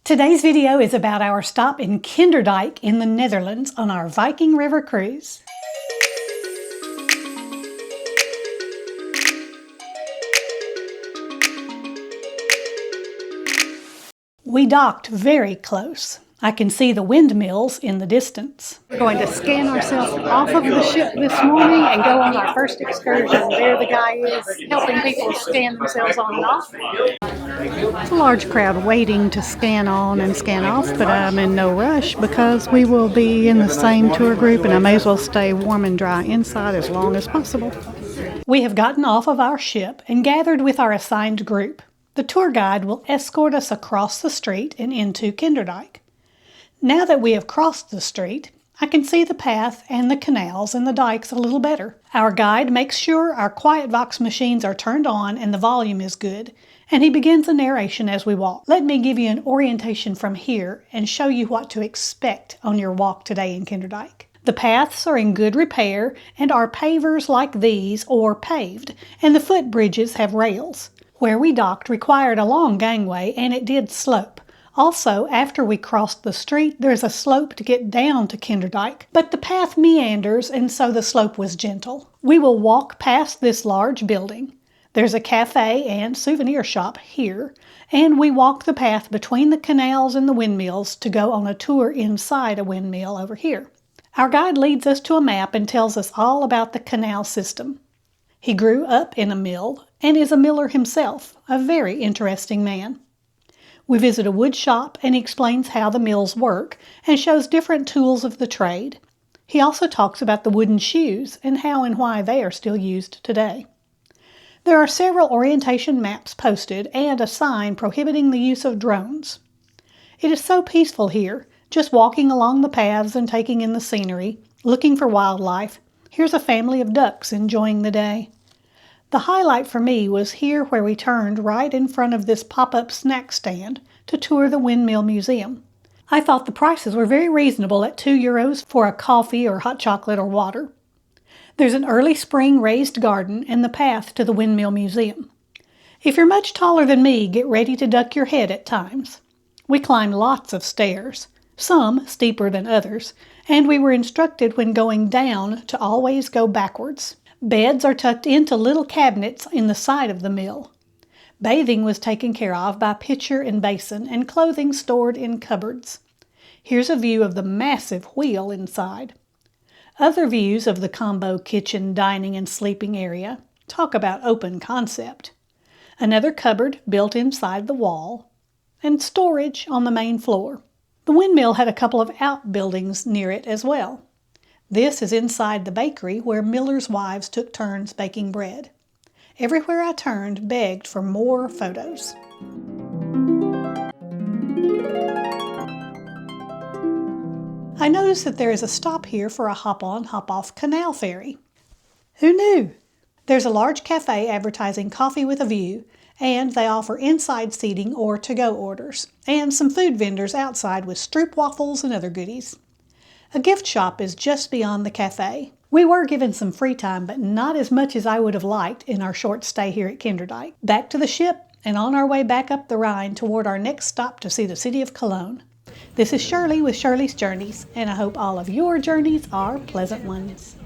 Today's video is about our stop in Kinderdijk in the Netherlands on our Viking River cruise. We docked very close. I can see the windmills in the distance. We're going to scan ourselves off of the ship this morning and go on our first excursion. There the guy is helping people scan themselves on and off. It's a large crowd waiting to scan on and scan off, but I'm in no rush because we will be in the same tour group and I may as well stay warm and dry inside as long as possible. We have gotten off of our ship and gathered with our assigned group. The tour guide will escort us across the street and into Kinderdijk. Now that we have crossed the street, I can see the path and the canals and the dikes a little better. Our guide makes sure our quiet vox machines are turned on and the volume is good, and he begins a narration as we walk. Let me give you an orientation from here and show you what to expect on your walk today in Kinderdijk. The paths are in good repair and are pavers like these or paved, and the footbridges have rails. Where we docked required a long gangway and it did slope. Also, after we crossed the street, there's a slope to get down to Kinderdijk, but the path meanders and so the slope was gentle. We will walk past this large building. There's a cafe and souvenir shop here, and we walk the path between the canals and the windmills to go on a tour inside a windmill over here. Our guide leads us to a map and tells us all about the canal system. He grew up in a mill and is a miller himself, a very interesting man. We visit a wood shop and he explains how the mills work and shows different tools of the trade. He also talks about the wooden shoes and how and why they are still used today. There are several orientation maps posted and a sign prohibiting the use of drones. It is so peaceful here, just walking along the paths and taking in the scenery, looking for wildlife. Here's a family of ducks enjoying the day. The highlight for me was here where we turned right in front of this pop-up snack stand to tour the Windmill Museum. I thought the prices were very reasonable at €2 for a coffee or hot chocolate or water. There's an early spring raised garden and the path to the Windmill Museum. If you're much taller than me, get ready to duck your head at times. We climbed lots of stairs, some steeper than others, and we were instructed when going down to always go backwards. Beds are tucked into little cabinets in the side of the mill. Bathing was taken care of by pitcher and basin, and clothing stored in cupboards. Here's a view of the massive wheel inside. Other views of the combo kitchen, dining, and sleeping area. Talk about open concept. Another cupboard built inside the wall, and storage on the main floor. The windmill had a couple of outbuildings near it as well. This is inside the bakery where millers' wives took turns baking bread. Everywhere I turned begged for more photos. I noticed that there is a stop here for a hop-on, hop-off canal ferry. Who knew? There's a large cafe advertising coffee with a view, and they offer inside seating or to-go orders, and some food vendors outside with stroopwafels and other goodies. A gift shop is just beyond the cafe. We were given some free time, but not as much as I would have liked in our short stay here at Kinderdijk. Back to the ship and on our way back up the Rhine toward our next stop to see the city of Cologne. This is Shirley with Shirley's Journeys, and I hope all of your journeys are pleasant ones.